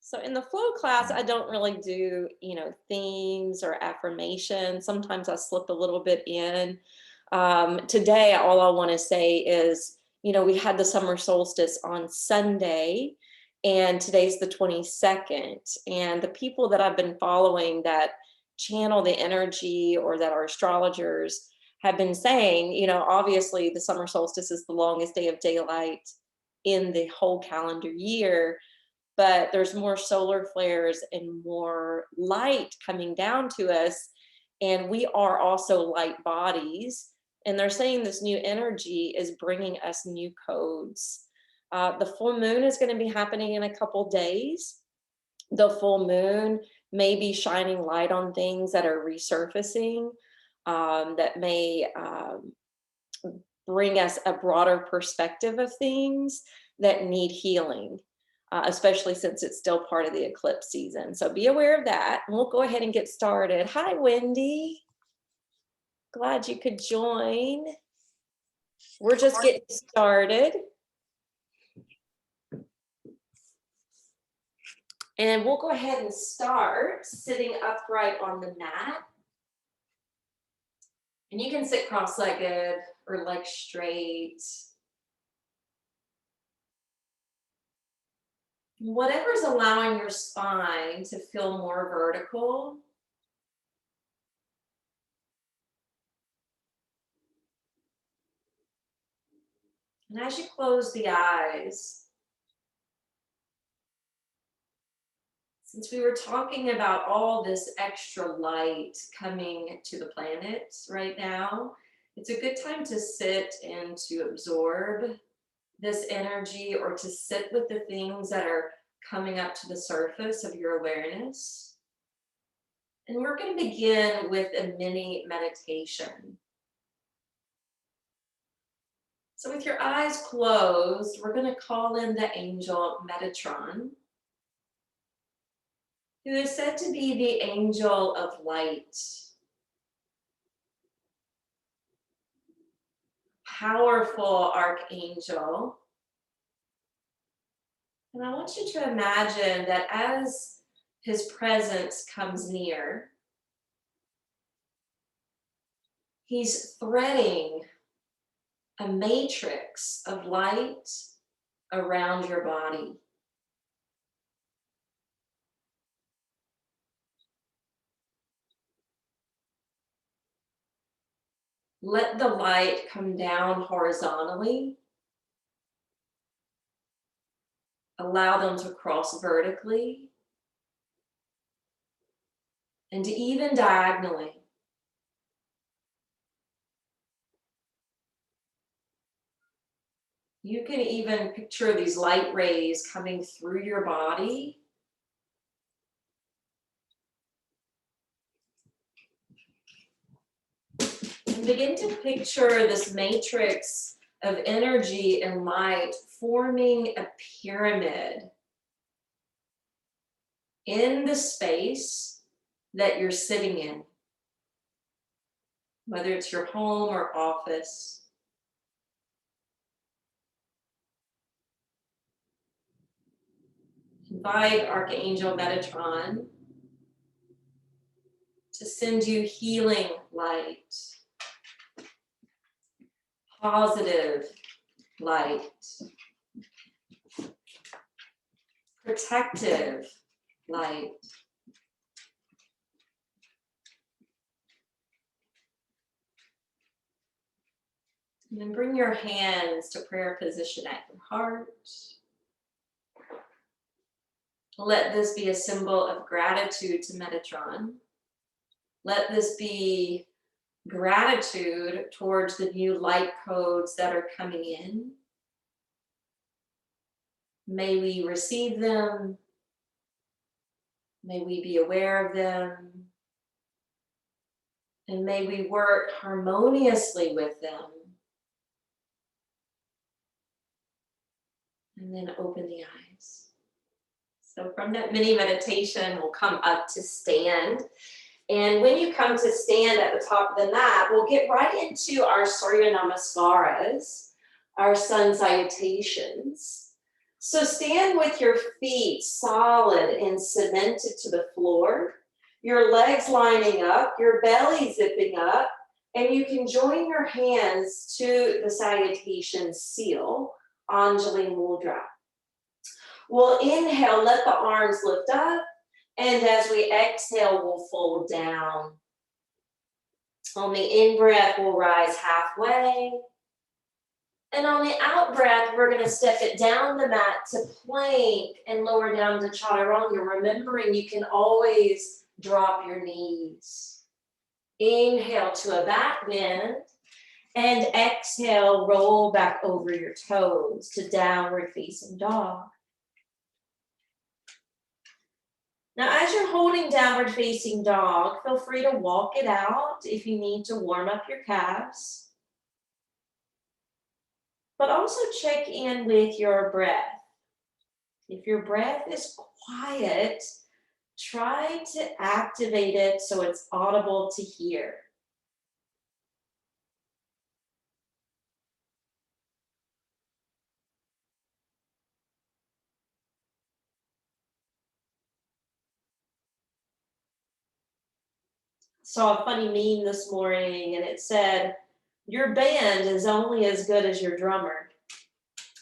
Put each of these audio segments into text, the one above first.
So in the flow class, I don't really do, themes or affirmations. Sometimes I slip a little bit in. Today, all I want to say is, we had the summer solstice on Sunday, and today's the 22nd. And the people that I've been following that channel the energy or that are astrologers have been saying, obviously the summer solstice is the longest day of daylight in the whole calendar year, but there's more solar flares and more light coming down to us. And we are also light bodies. And they're saying this new energy is bringing us new codes. The full moon is going to be happening in a couple days. The full moon may be shining light on things that are resurfacing, that may bring us a broader perspective of things that need healing. Especially since it's still part of the eclipse season. So be aware of that. And we'll go ahead and get started. Hi, Wendy. Glad you could join. We're just getting started. And we'll go ahead and start sitting upright on the mat. And you can sit cross-legged or legs straight. Whatever's allowing your spine to feel more vertical. And as you close the eyes, since we were talking about all this extra light coming to the planet right now, it's a good time to sit and to absorb this energy, or to sit with the things that are coming up to the surface of your awareness. And we're going to begin with a mini meditation. So with your eyes closed, we're going to call in the angel Metatron, who is said to be the angel of light. Powerful archangel. And I want you to imagine that as his presence comes near, he's threading a matrix of light around your body. Let the light come down horizontally. Allow them to cross vertically and even diagonally. You can even picture these light rays coming through your body. And begin to picture this matrix of energy and light forming a pyramid in the space that you're sitting in, whether it's your home or office. Invite Archangel Metatron to send you healing light, positive light, protective light. And then bring your hands to prayer position at your heart. Let this be a symbol of gratitude to Metatron. Let this be gratitude towards the new light codes that are coming in. May we receive them. May we be aware of them. And may we work harmoniously with them. And then open the eyes. So from that mini meditation, we'll come up to stand. And when you come to stand at the top of the mat, we'll get right into our Surya Namaskaras, our Sun Salutations. So stand with your feet solid and cemented to the floor, your legs lining up, your belly zipping up, and you can join your hands to the salutation seal, Anjali Mudra. We'll inhale, let the arms lift up, and as we exhale, we'll fold down. On the in-breath, we'll rise halfway. And on the out-breath, we're going to step it down the mat to plank and lower down to chaturanga. Remembering you can always drop your knees. Inhale to a back bend. And exhale, roll back over your toes to downward facing dog. Now, as you're holding downward facing dog, feel free to walk it out if you need to warm up your calves. But also check in with your breath. If your breath is quiet, try to activate it so it's audible to hear. Saw a funny meme this morning and it said, your band is only as good as your drummer.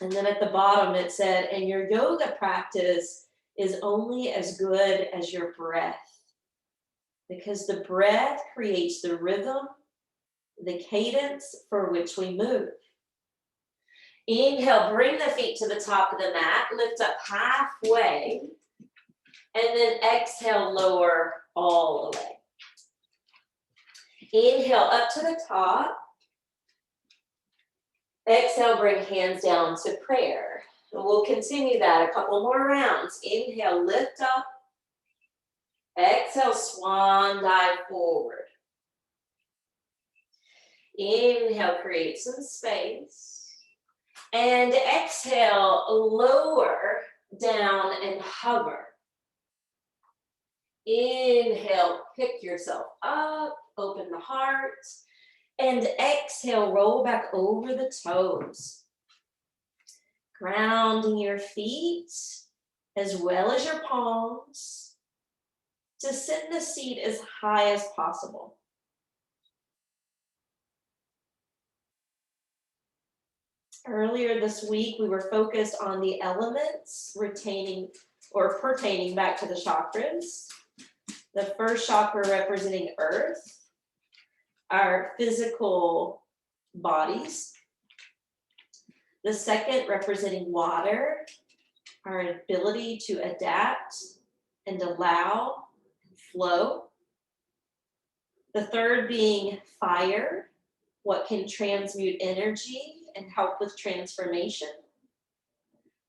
And then at the bottom it said, and your yoga practice is only as good as your breath. Because the breath creates the rhythm, the cadence for which we move. Inhale, bring the feet to the top of the mat, lift up halfway, and then exhale, lower all the way. Inhale up to the top. Exhale, bring hands down to prayer. And we'll continue that a couple more rounds. Inhale, lift up. Exhale, swan dive forward. Inhale, create some space. And exhale, lower down and hover. Inhale, pick yourself up, open the heart. And exhale, roll back over the toes. Grounding your feet as well as your palms to sit in the seat as high as possible. Earlier this week, we were focused on the elements pertaining back to the chakras. The first chakra representing earth, our physical bodies. The second representing water, our ability to adapt and allow and flow. The third being fire, what can transmute energy and help with transformation.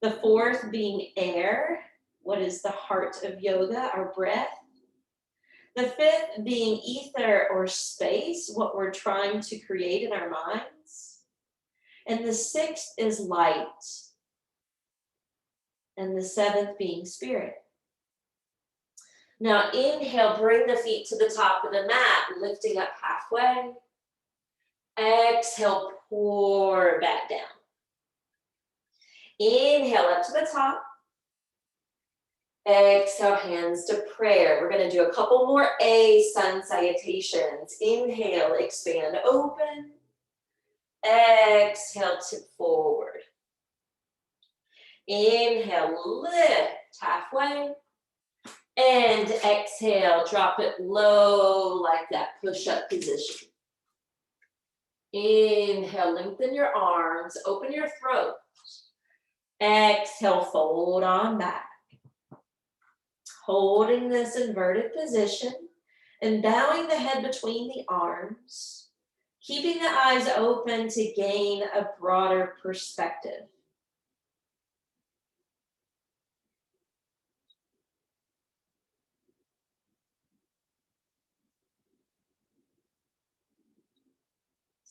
The fourth being air, what is the heart of yoga, our breath. The fifth being ether or space, what we're trying to create in our minds. And the sixth is light. And the seventh being spirit. Now inhale, bring the feet to the top of the mat, lifting up halfway. Exhale, pour back down. Inhale up to the top. Exhale, hands to prayer. We're going to do a couple more Sun Salutations. Inhale, expand, open. Exhale, tip forward. Inhale, lift halfway. And exhale, drop it low like that push-up position. Inhale, lengthen your arms, open your throat. Exhale, fold on back. Holding this inverted position and bowing the head between the arms, keeping the eyes open to gain a broader perspective.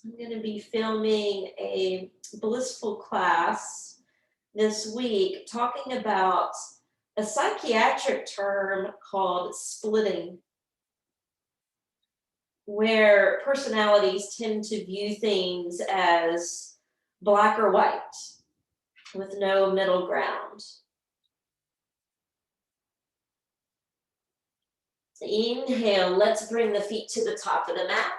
I'm going to be filming a blissful class this week talking about a psychiatric term called splitting, where personalities tend to view things as black or white. with no middle ground. Inhale, let's bring the feet to the top of the mat.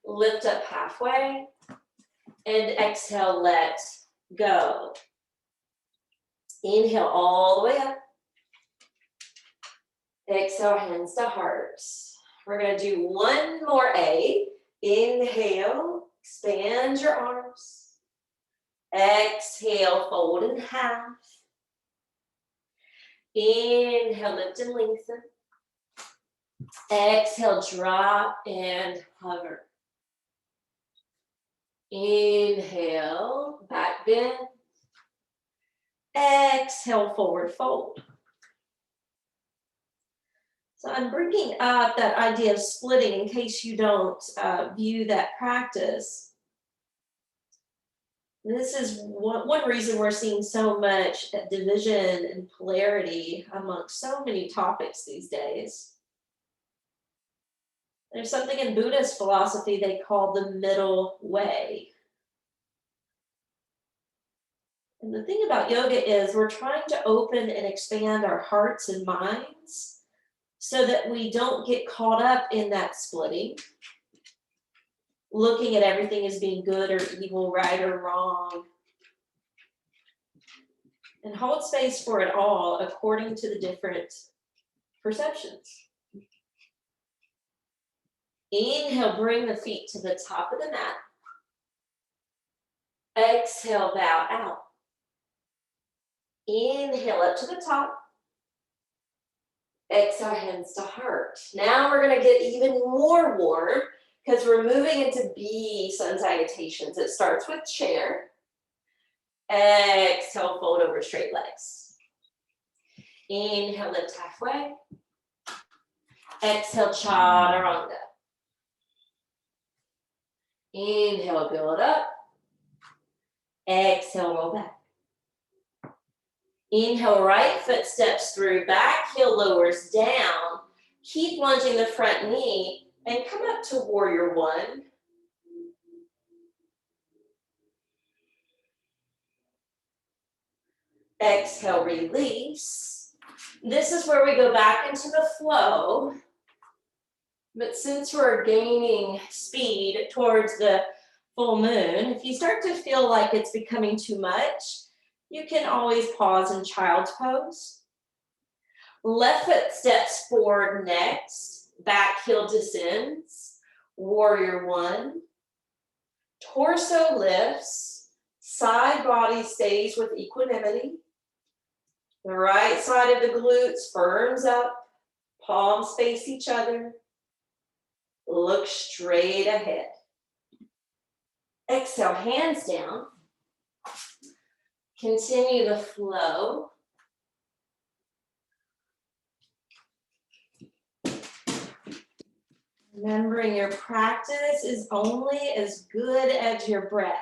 Lift up halfway. And exhale, let go. Inhale all the way up. Exhale, hands to heart. We're going to do one more A. Inhale, expand your arms. Exhale, fold in half. Inhale, lift and lengthen. Exhale, drop and hover. Inhale, back bend. Exhale, forward fold. So I'm bringing up that idea of splitting in case you don't view that practice. This is one reason we're seeing so much division and polarity amongst so many topics these days. There's something in Buddhist philosophy they call the middle way. And the thing about yoga is we're trying to open and expand our hearts and minds so that we don't get caught up in that splitting, looking at everything as being good or evil, right or wrong, and hold space for it all according to the different perceptions. Inhale, bring the feet to the top of the mat. Exhale, bow out. Inhale up to the top. Exhale, hands to heart. Now we're going to get even more warm because we're moving into B, Sun Salutations. It starts with chair. Exhale, fold over straight legs. Inhale, lift halfway. Exhale, chaturanga. Inhale, build up. Exhale, roll back. Inhale, right foot steps through, back heel lowers down. Keep lunging the front knee and come up to warrior one. Exhale, release. This is where we go back into the flow. But since we're gaining speed towards the full moon, if you start to feel like it's becoming too much, you can always pause in child's pose. Left foot steps forward next. Back heel descends. Warrior one. Torso lifts. Side body stays with equanimity. The right side of the glutes firms up. Palms face each other. Look straight ahead. Exhale, hands down. Continue the flow. Remembering your practice is only as good as your breath.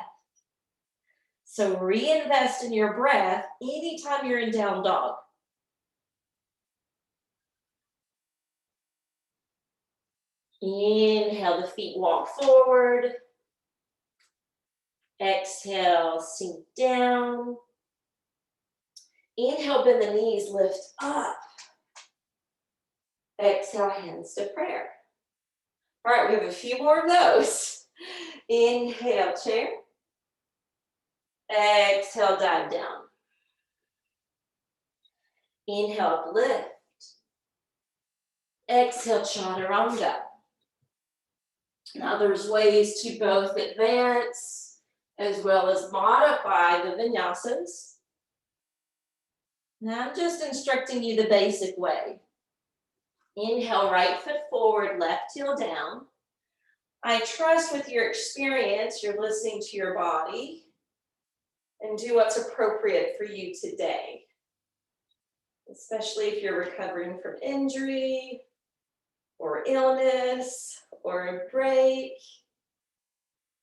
So reinvest in your breath anytime you're in down dog. Inhale, the feet walk forward. Exhale, sink down. Inhale, bend the knees, lift up. Exhale, hands to prayer. All right, we have a few more of those. Inhale, chair. Exhale, dive down. Inhale, lift. Exhale, chaturanga. Now there's ways to both advance as well as modify the vinyasas. Now I'm just instructing you the basic way. Inhale, right foot forward, left heel down. I trust with your experience, you're listening to your body and do what's appropriate for you today. Especially if you're recovering from injury or illness or a break.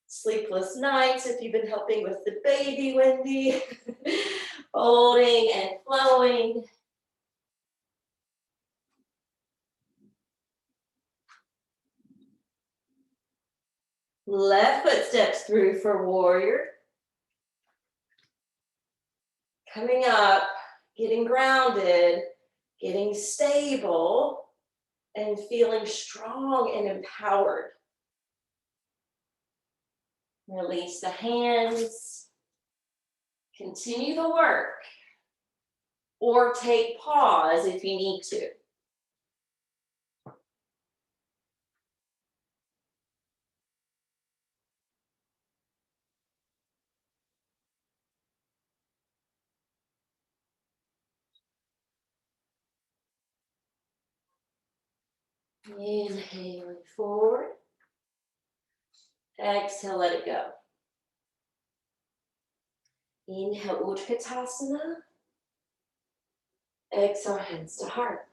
Sleepless nights if you've been helping with the baby, Wendy. Holding and flowing. Left foot steps through for warrior. Coming up, getting grounded, getting stable, and feeling strong and empowered. Release the hands. Continue the work. Or take pause if you need to. Inhaling forward. Exhale, let it go. Inhale, Utkatasana. Exhale, hands to heart.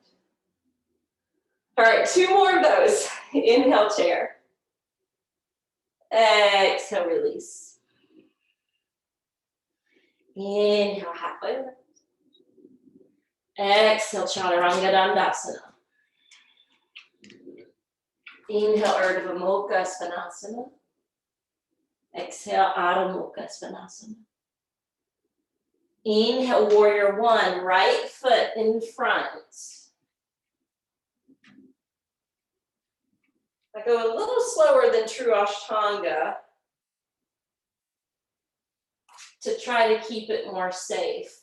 All right, 2 more of those. Inhale, chair. Exhale, release. Inhale, halfway lift. Exhale, Chaturanga Dandasana. Inhale, Urdhva Mukha Svanasana. Exhale, Adho Mukha Svanasana. Inhale, Warrior One, right foot in front. I go a little slower than true Ashtanga to try to keep it more safe.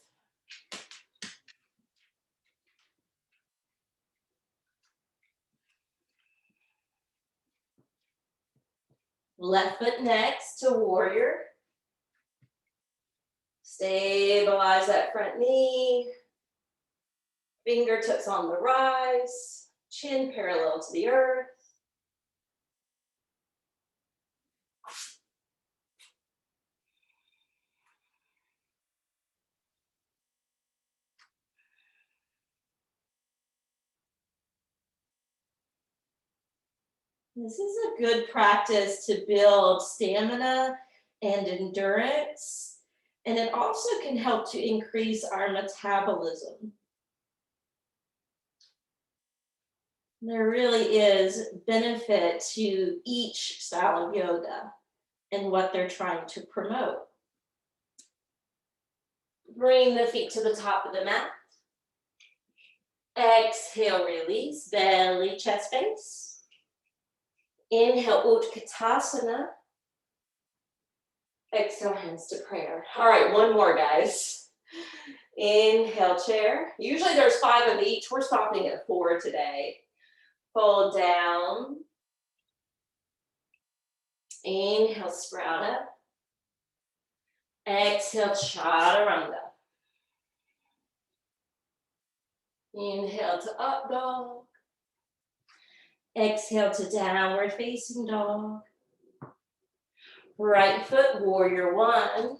Left foot next to warrior. Stabilize that front knee. Fingertips on the rise. Chin parallel to the earth. This is a good practice to build stamina and endurance, and it also can help to increase our metabolism. There really is benefit to each style of yoga and what they're trying to promote. Bring the feet to the top of the mat. Exhale, release, belly, chest space. Inhale, Utkatasana. Exhale, hands to prayer. All right, 1 more, guys. Inhale, chair. Usually there's 5 of each. We're stopping at 4 today. Fold down. Inhale, sprout up. Exhale, Chaturanga. Inhale to up dog. Exhale to downward facing dog. Right foot, warrior one.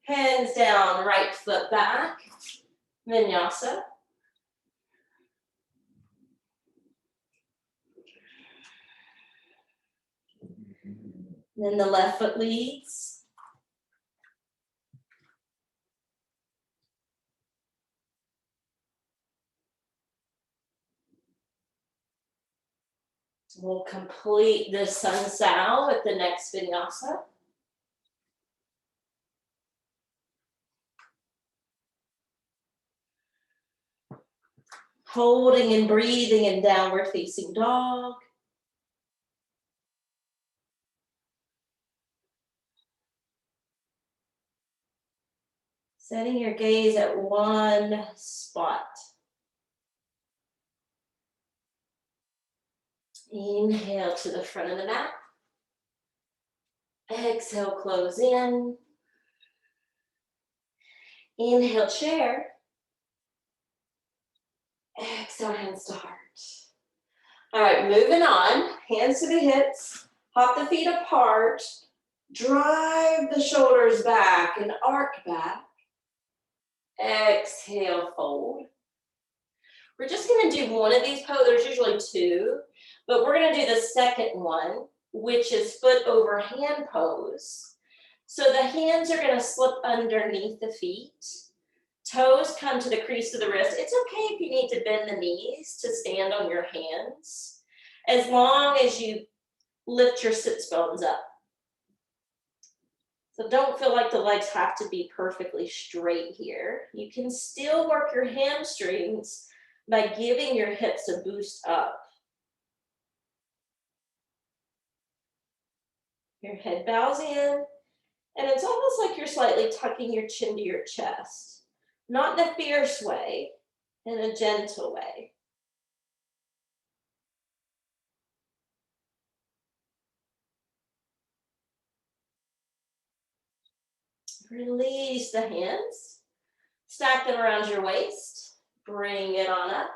Hands down, right foot back. Vinyasa. Then the left foot leads. We'll complete the Sun Sal with the next vinyasa. Holding and breathing in downward facing dog. Setting your gaze at one spot. Inhale to the front of the mat. Exhale, close in. Inhale, chair. Exhale, hands to heart. All right, moving on. Hands to the hips. Hop the feet apart. Drive the shoulders back and arc back. Exhale, fold. We're just going to do one of these poses. There's usually two, but we're going to do the second one, which is foot over hand pose. So the hands are going to slip underneath the feet. Toes come to the crease of the wrist. It's okay if you need to bend the knees to stand on your hands, as long as you lift your sits bones up. So don't feel like the legs have to be perfectly straight here. You can still work your hamstrings by giving your hips a boost up. Your head bows in, and it's almost like you're slightly tucking your chin to your chest. Not in a fierce way, in a gentle way. Release the hands. Stack them around your waist. Bring it on up.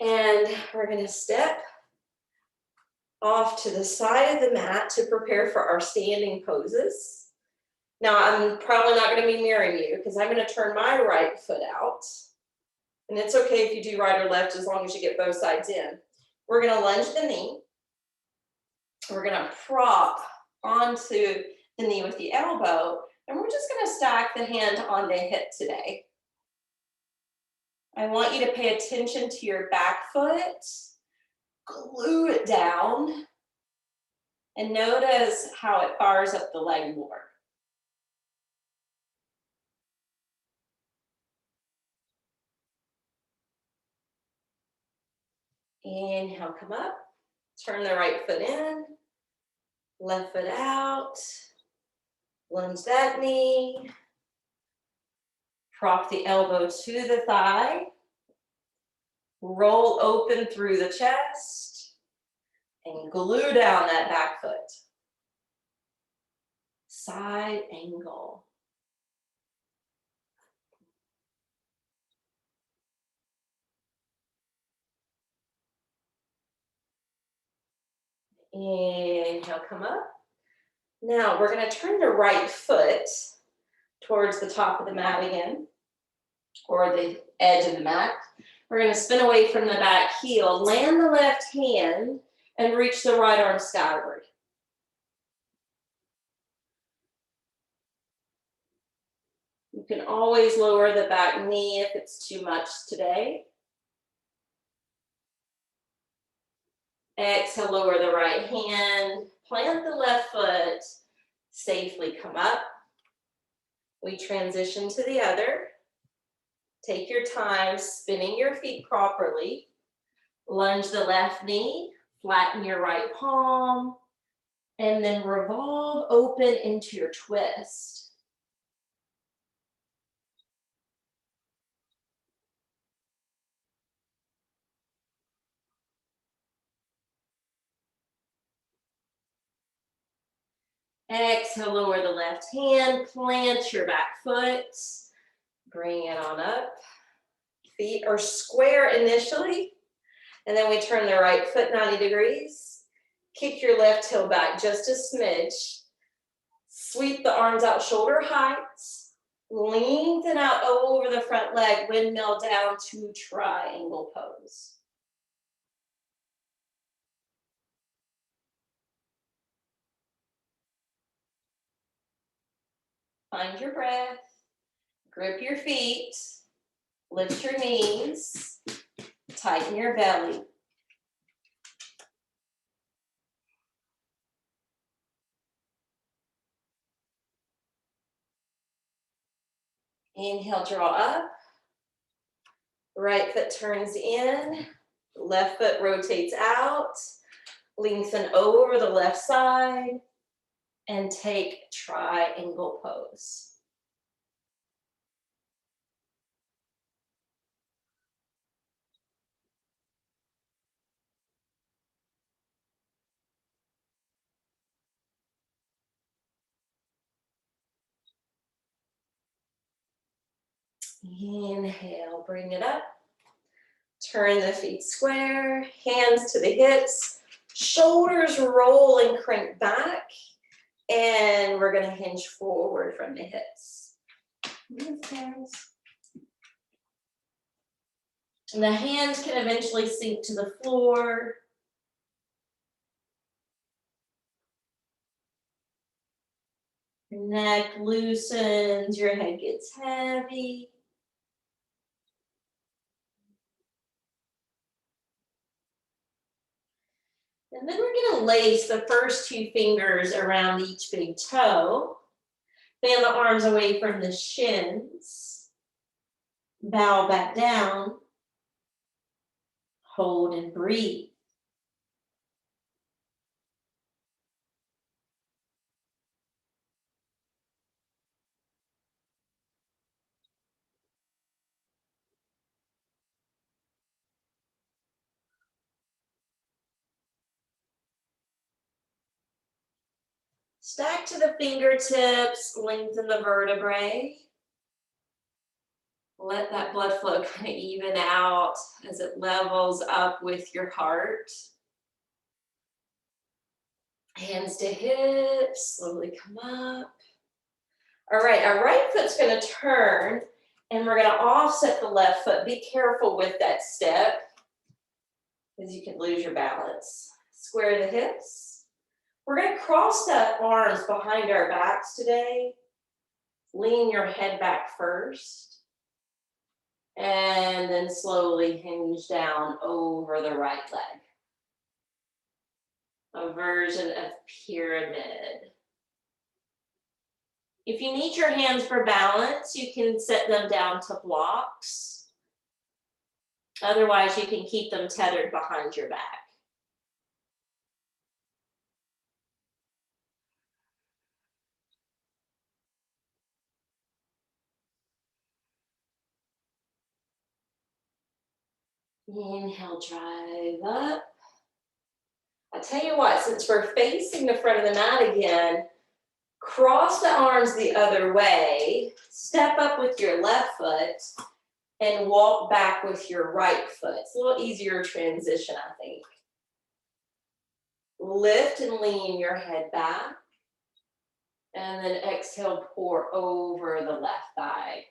And we're going to step off to the side of the mat to prepare for our standing poses. Now, I'm probably not going to be mirroring you because I'm going to turn my right foot out. And it's okay if you do right or left as long as you get both sides in. We're going to lunge the knee. We're going to prop onto the knee with the elbow. And we're just going to stack the hand on the hip today. I want you to pay attention to your back foot. Glue it down. And notice how it fires up the leg more. Inhale, come up. Turn the right foot in. Left foot out. Lunge that knee. Prop the elbow to the thigh. Roll open through the chest. And glue down that back foot. Side angle. Inhale, come up. Now we're going to turn the right foot towards the top of the mat again, or the edge of the mat. We're going to spin away from the back heel, land the left hand, and reach the right arm skyward. You can always lower the back knee if it's too much today. Exhale, lower the right hand, plant the left foot, safely come up. We transition to the other. Take your time spinning your feet properly. Lunge the left knee, flatten your right palm, and then revolve open into your twist. Exhale, lower the left hand, plant your back foot, bring it on up. Feet are square initially, and then we turn the right foot 90 degrees. Kick your left heel back just a smidge. Sweep the arms out shoulder height. Lengthen out over the front leg, windmill down to triangle pose. Find your breath, grip your feet, lift your knees, tighten your belly. Inhale, draw up. Right foot turns in, left foot rotates out. Lengthen over the left side and take triangle pose. Inhale, bring it up. Turn the feet square, hands to the hips, shoulders roll and crank back, and we're going to hinge forward from the hips. And the hands can eventually sink to the floor. Your neck loosens, your head gets heavy. And then we're going to lace the first two fingers around each big toe. Fan the arms away from the shins. Bow back down. Hold and breathe. Stack to the fingertips, lengthen the vertebrae. Let that blood flow kind of even out as it levels up with your heart. Hands to hips, slowly come up. All right, our right foot's gonna turn and we're gonna offset the left foot. Be careful with that step because you can lose your balance. Square the hips. We're gonna cross the arms behind our backs today. Lean your head back first. And then slowly hinge down over the right leg. A version of pyramid. If you need your hands for balance, you can set them down to blocks. Otherwise, you can keep them tethered behind your back. Inhale, drive up. I'll tell you what, since we're facing the front of the mat again, cross the arms the other way, step up with your left foot, and walk back with your right foot. It's a little easier transition, I think. Lift and lean your head back, and then exhale, pour over the left thigh.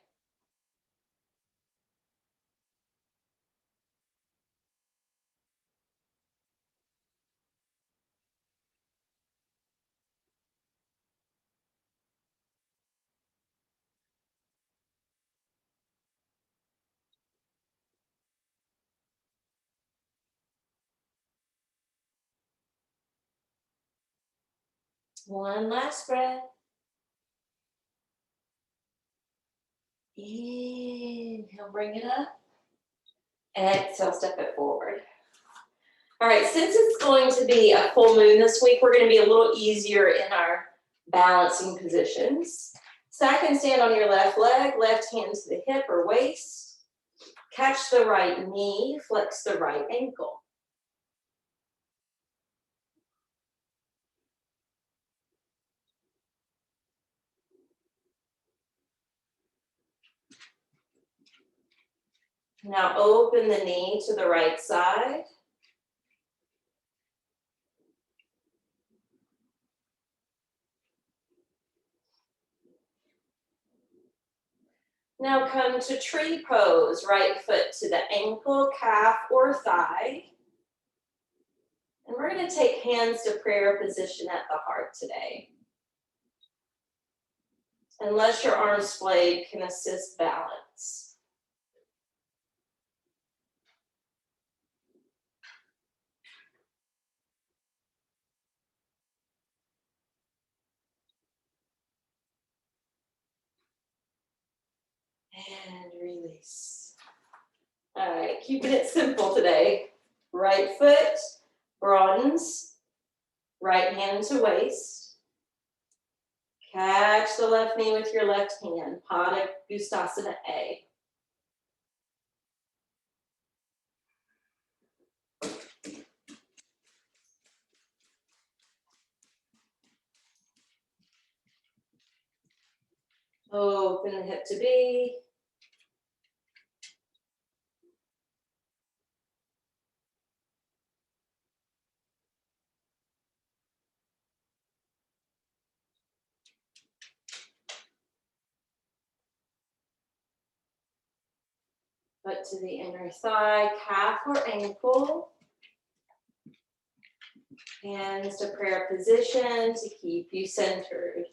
One last breath. Inhale, bring it up. Exhale, step it forward. All right, since it's going to be a full moon this week, we're going to be a little easier in our balancing positions. Stack and stand on your left leg, left hand to the hip or waist. Catch the right knee, flex the right ankle. Now open the knee to the right side. Now come to tree pose, right foot to the ankle, calf, or thigh. And we're going to take hands to prayer position at the heart today. Unless your arm splayed can assist balance. And release. All right, keeping it simple today. Right foot broadens, right hand to waist. Catch the left knee with your left hand, Pada Gustasana A. Open the hip to B. Foot to the inner thigh, calf or ankle. Hands to prayer position to keep you centered.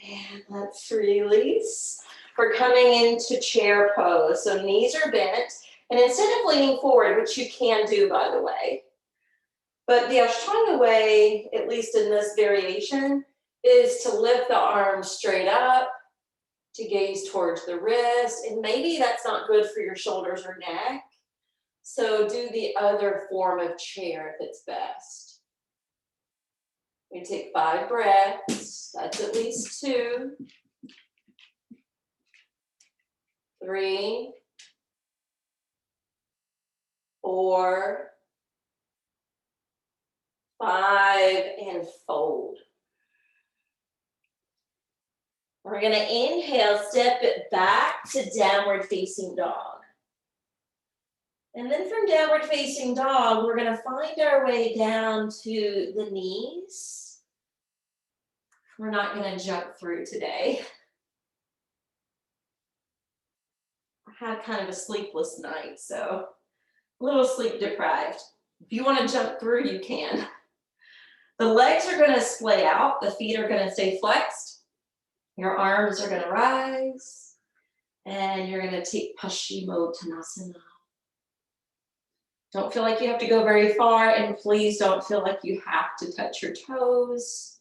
And let's release. We're coming into chair pose. So knees are bent. And instead of leaning forward, which you can do, by the way, but the Ashtanga way, at least in this variation, is to lift the arms straight up, to gaze towards the wrist. And maybe that's not good for your shoulders or neck. So do the other form of chair if it's best. We take 5 breaths. That's at least 2, 3, 4, 5, and fold. We're going to inhale, step it back to downward facing dog. And then from downward facing dog, we're going to find our way down to the knees. We're not going to jump through today. I had kind of a sleepless night, so a little sleep deprived. If you want to jump through, you can. The legs are going to splay out. The feet are going to stay flexed. Your arms are going to rise. And you're going to take Paschimottanasana. Don't feel like you have to go very far, and please don't feel like you have to touch your toes.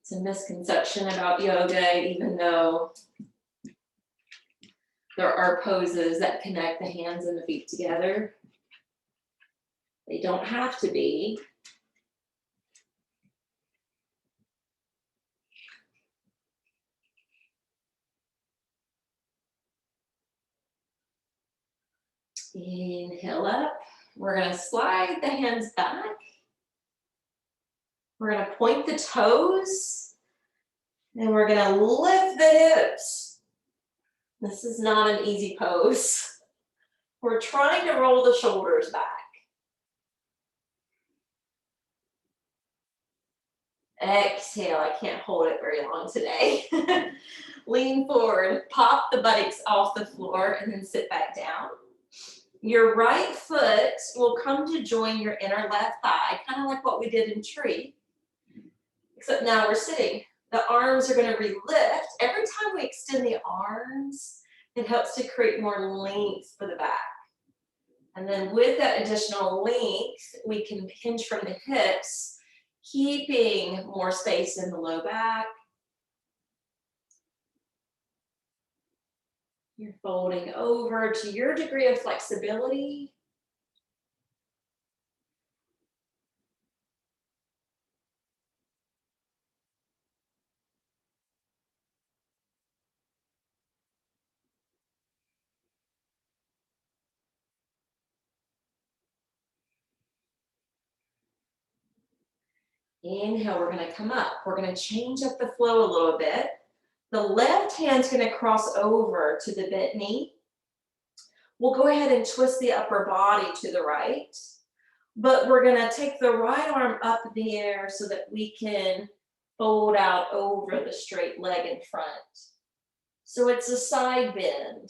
It's a misconception about yoga, even though there are poses that connect the hands and the feet together. They don't have to be. Inhale up. We're going to slide the hands back. We're going to point the toes. And we're going to lift the hips. This is not an easy pose. We're trying to roll the shoulders back. Exhale. I can't hold it very long today. Lean forward. Pop the buttocks off the floor and then sit back down. Your right foot will come to join your inner left thigh, kind of like what we did in tree. Except now we're sitting. The arms are going to relift. Every time we extend the arms, it helps to create more length for the back. And then with that additional length, we can hinge from the hips, keeping more space in the low back. You're folding over to your degree of flexibility. Inhale, we're going to come up. We're going to change up the flow a little bit. The left hand's going to cross over to the bent knee. We'll go ahead and twist the upper body to the right. But we're going to take the right arm up in the air so that we can fold out over the straight leg in front. So it's a side bend.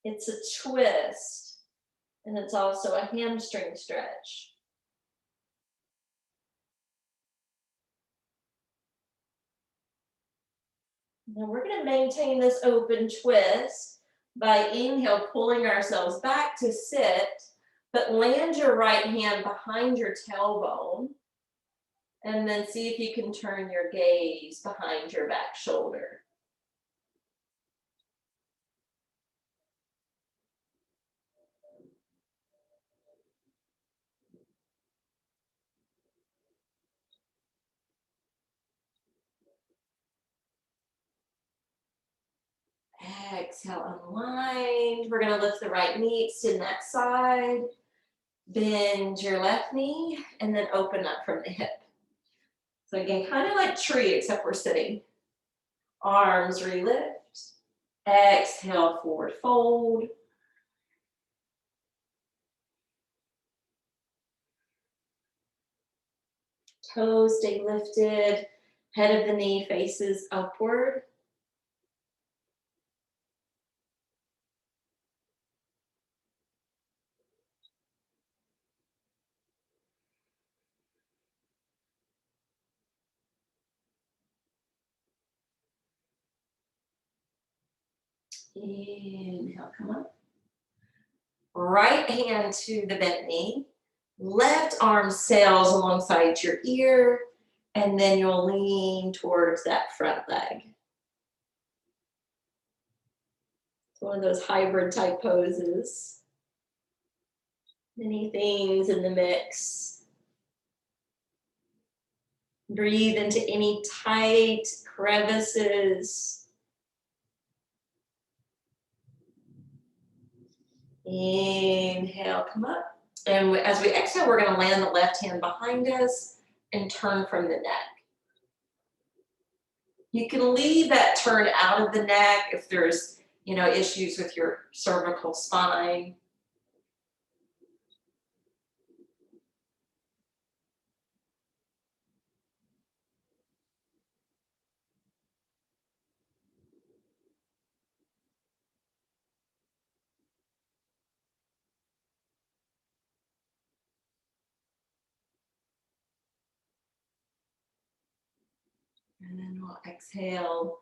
It's a twist. And it's also a hamstring stretch. Now we're going to maintain this open twist by inhale, pulling ourselves back to sit, but land your right hand behind your tailbone, and then see if you can turn your gaze behind your back shoulder. Exhale, unwind. We're going to lift the right knee, extend that side. Bend your left knee, and then open up from the hip. So again, kind of like tree, except we're sitting. Arms relift. Exhale, forward fold. Toes stay lifted. Head of the knee faces upward. Inhale, come up. Right hand to the bent knee. Left arm sails alongside your ear, and then you'll lean towards that front leg. It's one of those hybrid type poses. Many things in the mix. Breathe into any tight crevices. Inhale, come up. And as we exhale, we're going to land the left hand behind us and turn from the neck. You can leave that turn out of the neck if there's, issues with your cervical spine. And then we'll exhale,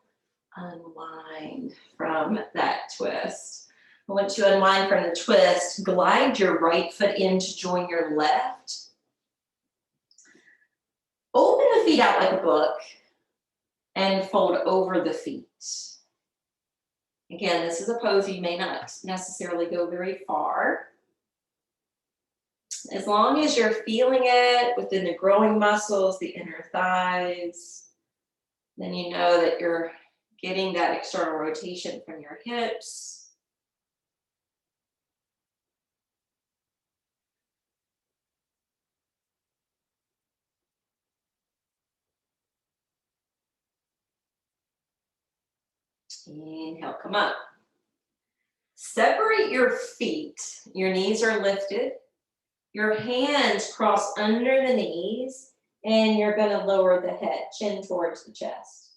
unwind from that twist. Once you unwind from the twist, glide your right foot in to join your left. Open the feet out like a book and fold over the feet. Again, this is a pose you may not necessarily go very far. As long as you're feeling it within the growing muscles, the inner thighs, then you know that you're getting that external rotation from your hips. Inhale, come up. Separate your feet. Your knees are lifted. Your hands cross under the knees, and you're going to lower the head, chin towards the chest.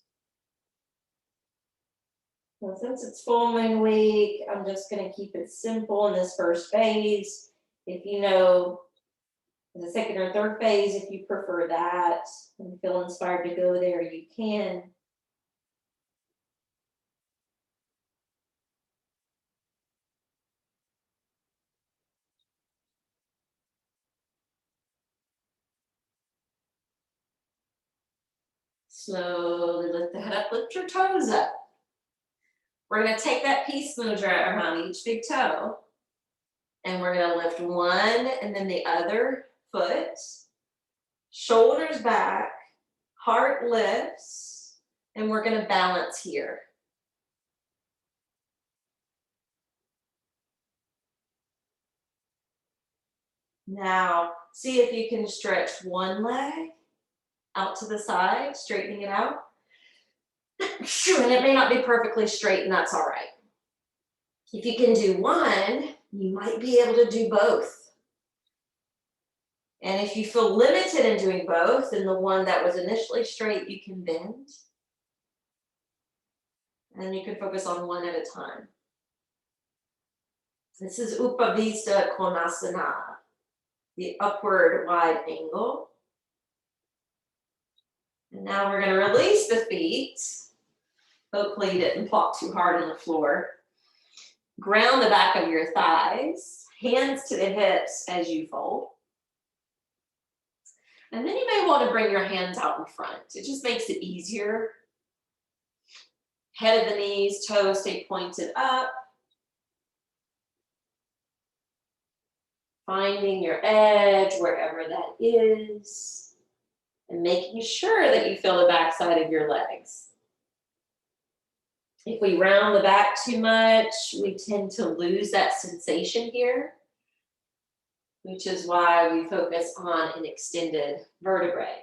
Well, since it's full moon week, I'm just going to keep it simple in this first phase. If you know the second or third phase, if you prefer that and feel inspired to go there, you can. Slowly lift the head up, lift your toes up. We're going to take that peace mudra around each big toe. And we're going to lift one and then the other foot. Shoulders back, heart lifts, and we're going to balance here. Now, see if you can stretch one leg out to the side, straightening it out. And it may not be perfectly straight, and that's all right. If you can do one, you might be able to do both. And if you feel limited in doing both, then the one that was initially straight, you can bend. And you can focus on one at a time. This is Upavista Konasana, the upward wide angle. And now we're going to release the feet. Hopefully you didn't plop too hard on the floor. Ground the back of your thighs, hands to the hips as you fold. And then you may want to bring your hands out in front. It just makes it easier. Head of the knees, toes stay pointed up. Finding your edge wherever that is. And making sure that you feel the backside of your legs. If we round the back too much, we tend to lose that sensation here, which is why we focus on an extended vertebrae.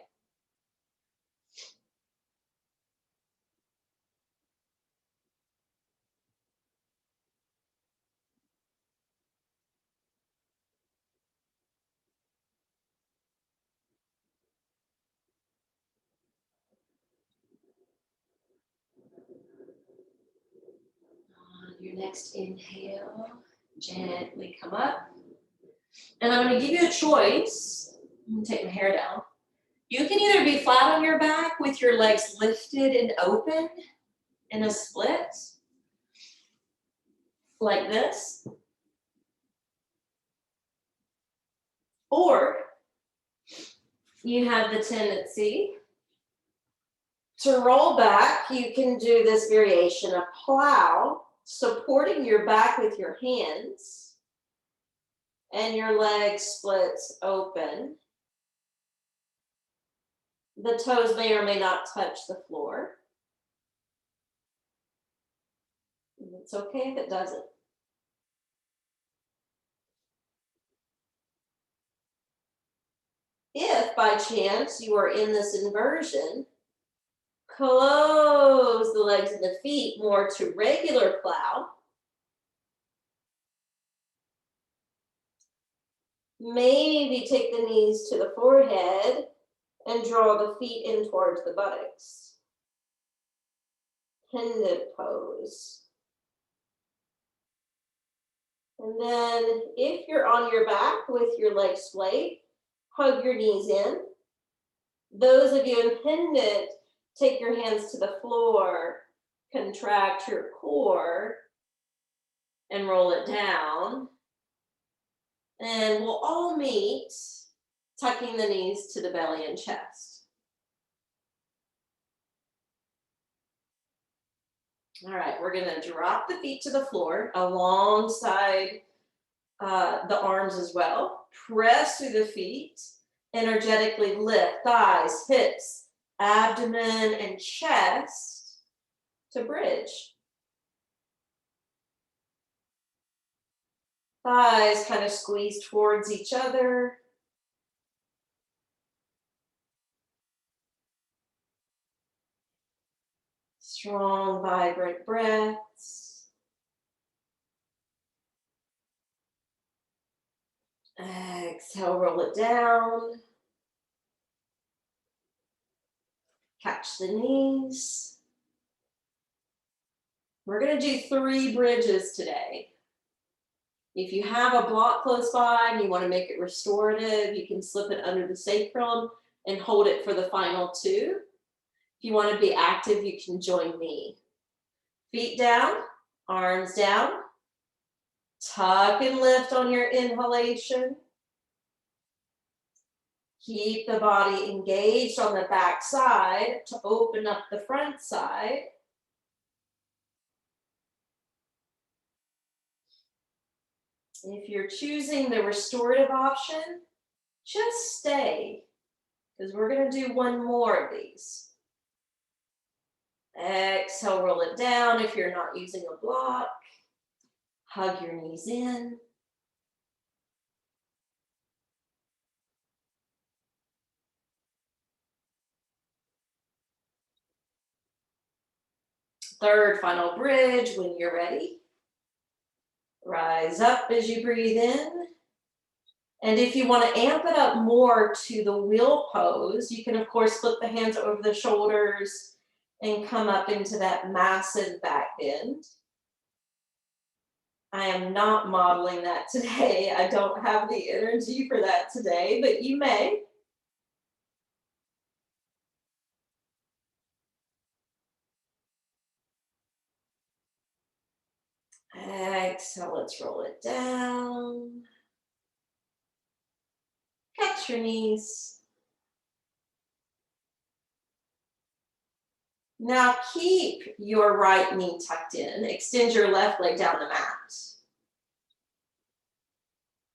On your next inhale, gently come up. And I'm going to give you a choice. I'm going to take my hair down. You can either be flat on your back with your legs lifted and open in a split, like this. Or you have the tendency to roll back. You can do this variation of plow, supporting your back with your hands and your legs splits open. The toes may or may not touch the floor. It's okay if it doesn't. If by chance you are in this inversion, close the legs and the feet more to regular plow. Maybe take the knees to the forehead and draw the feet in towards the buttocks. Pendant pose. And then if you're on your back with your legs splayed, hug your knees in. Those of you in pendant, take your hands to the floor, contract your core, and roll it down. And we'll all meet tucking the knees to the belly and chest. All right, we're gonna drop the feet to the floor alongside the arms as well. Press through the feet, energetically lift thighs, hips, abdomen, and chest to bridge. Thighs kind of squeeze towards each other. Strong, vibrant breaths. Exhale, roll it down. Catch the knees. We're going to do 3 bridges today. If you have a block close by and you want to make it restorative, you can slip it under the sacrum and hold it for the final 2. If you want to be active, you can join me. Feet down, arms down. Tuck and lift on your inhalation. Keep the body engaged on the back side to open up the front side. If you're choosing the restorative option, just stay, because we're going to do 1 more of these. Exhale, roll it down if you're not using a block. Hug your knees in. Third, final bridge when you're ready. Rise up as you breathe in. And if you want to amp it up more to the wheel pose, you can, of course, flip the hands over the shoulders and come up into that massive back bend. I am not modeling that today. I don't have the energy for that today, but you may. Exhale, let's roll it down. Catch your knees. Now keep your right knee tucked in. Extend your left leg down the mat.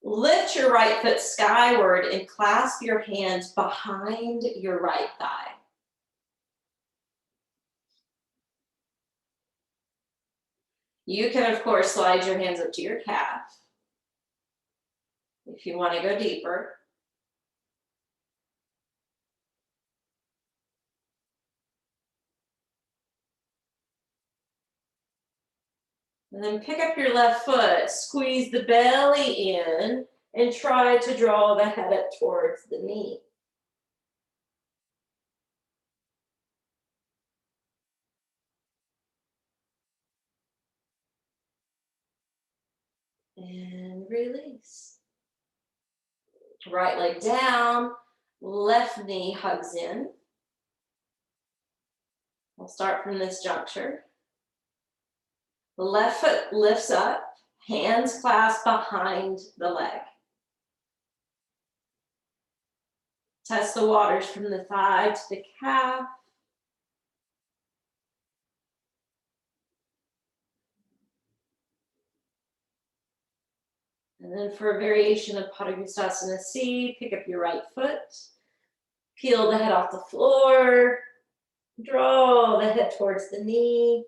Lift your right foot skyward and clasp your hands behind your right thigh. You can, of course, slide your hands up to your calf if you want to go deeper. And then pick up your left foot, squeeze the belly in, and try to draw the head up towards the knee. And release. Right leg down, left knee hugs in. We'll start from this juncture. Left foot lifts up, Hands clasped behind the leg. Test the waters from the thigh to the calf. And then for a variation of Padangusthasana C, pick up your right foot, peel the head off the floor, draw the head towards the knee.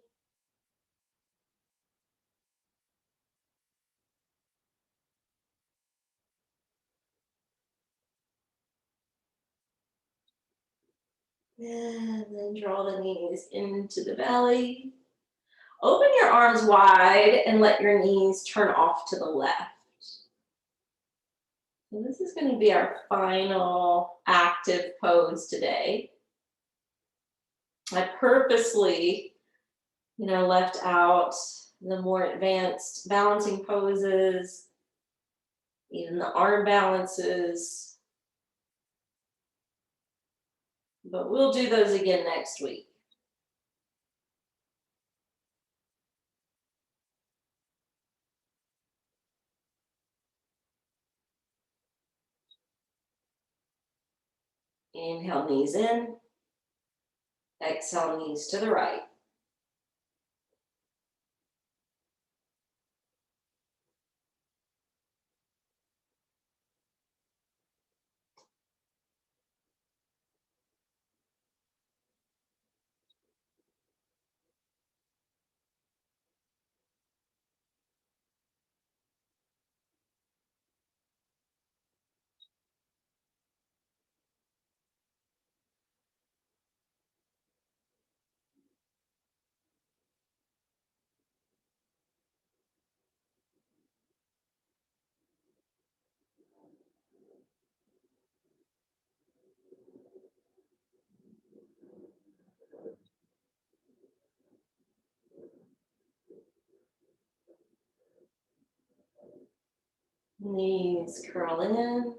And then draw the knees into the belly. Open your arms wide and let your knees turn off to the left. So this is going to be our final active pose today. I purposely, left out the more advanced balancing poses, even the arm balances. But we'll do those again next week. Inhale, knees in. Exhale, knees to the right. Knees curl in.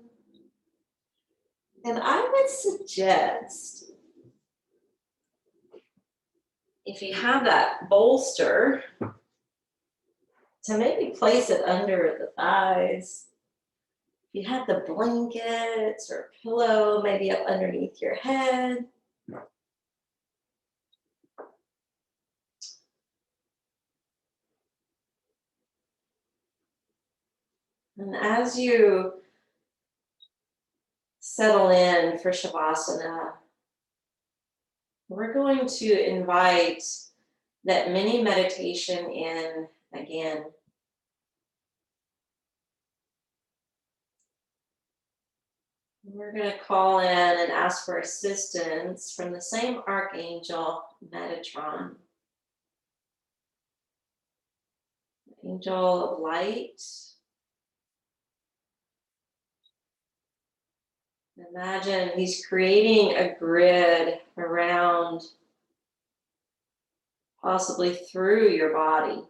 And I would suggest, if you have that bolster, to maybe place it under the thighs. If you have the blankets or pillow, maybe up underneath your head. And as you settle in for Shavasana, we're going to invite that mini meditation in again. We're going to call in and ask for assistance from the same Archangel, Metatron. Angel of light. Imagine he's creating a grid around, possibly through your body.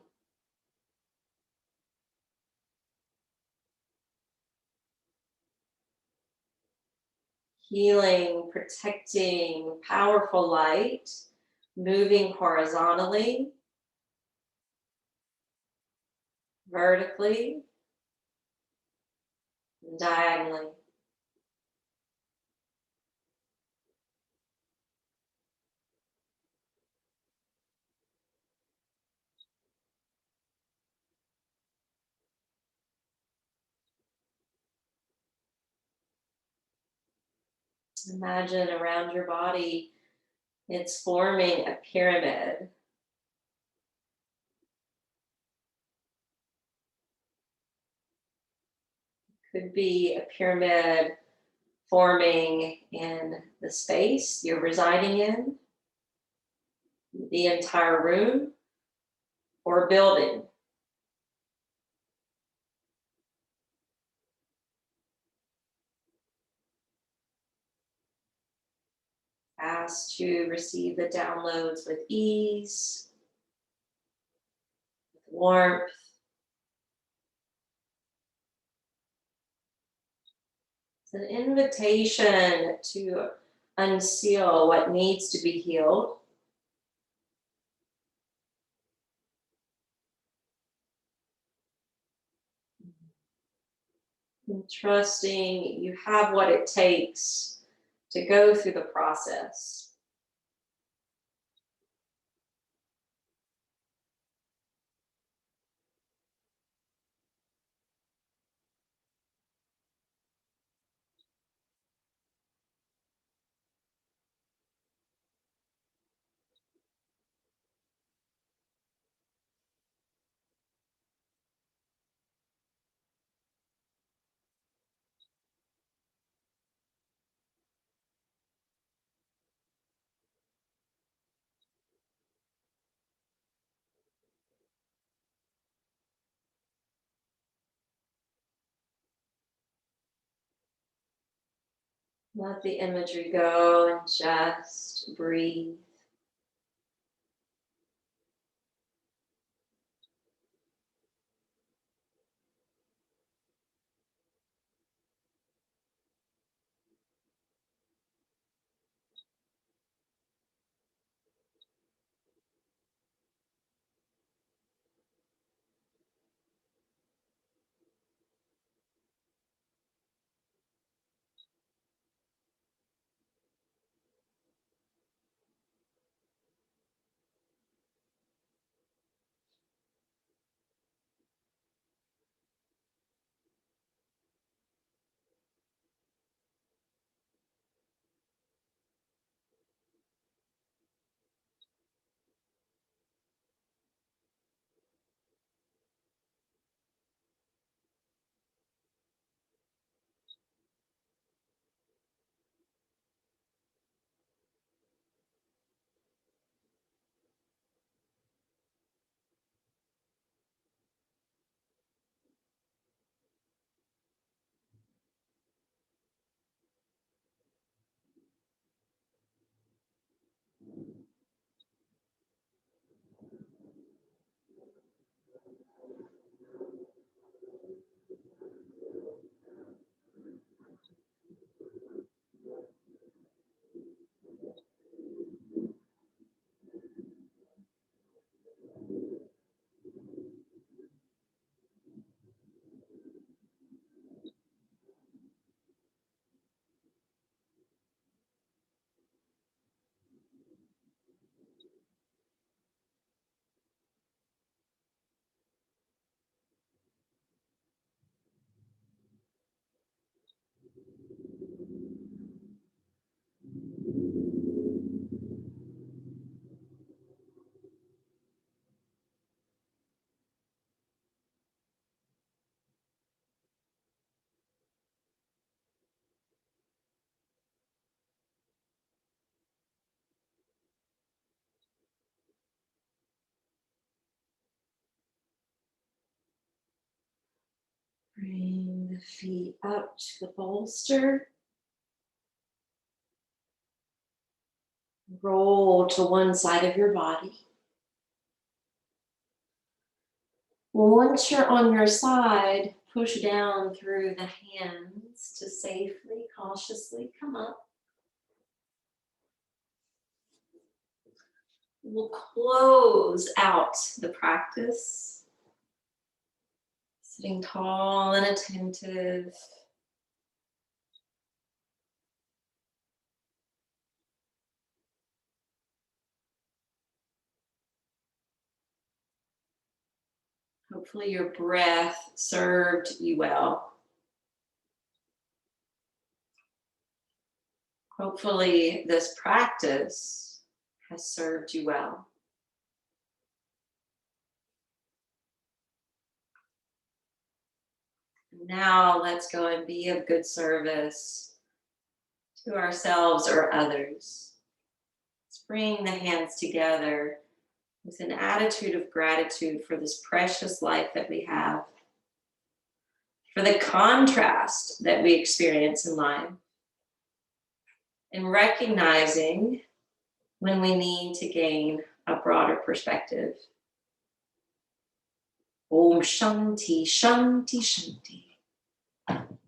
Healing, protecting, powerful light, moving horizontally, vertically, and diagonally. Imagine around your body, it's forming a pyramid. Could be a pyramid forming in the space you're residing in, the entire room, or building. Ask to receive the downloads with ease, with warmth. It's an invitation to unseal what needs to be healed. And trusting you have what it takes to go through the process. Let the imagery go and just breathe. Bring the feet up to the bolster. Roll to one side of your body. Once you're on your side, push down through the hands to safely, cautiously come up. We'll close out the practice, sitting tall and attentive. Hopefully your breath served you well. Hopefully this practice has served you well. Now let's go and be of good service to ourselves or others. Let's bring the hands together with an attitude of gratitude for this precious life that we have, for the contrast that we experience in life, and recognizing when we need to gain a broader perspective. Om Shanti, Shanti, Shanti.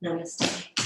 Namaste.